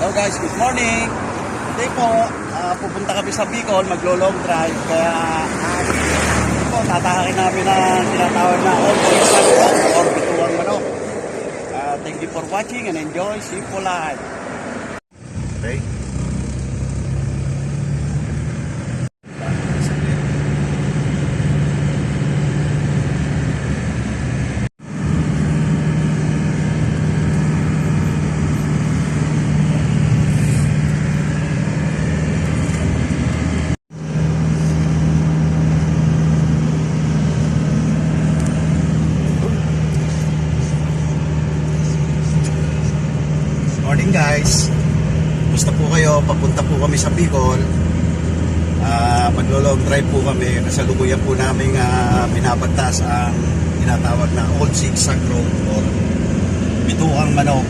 Hello guys, good morning. Today po, pupunta kami sa Bicol, maglo-long drive. Kaya po, tatahakin namin ang tinatawag na Old Season or Bituang Manok. Thank you for watching and enjoy Simple Life. Okay. Morning guys, gusto po kayo, papunta po kami sa Bicol. Maglo-long drive po kami, kasalukuyan po namin binabagtas ang tinatawag na Old Zigzag Road or Bituang Manok.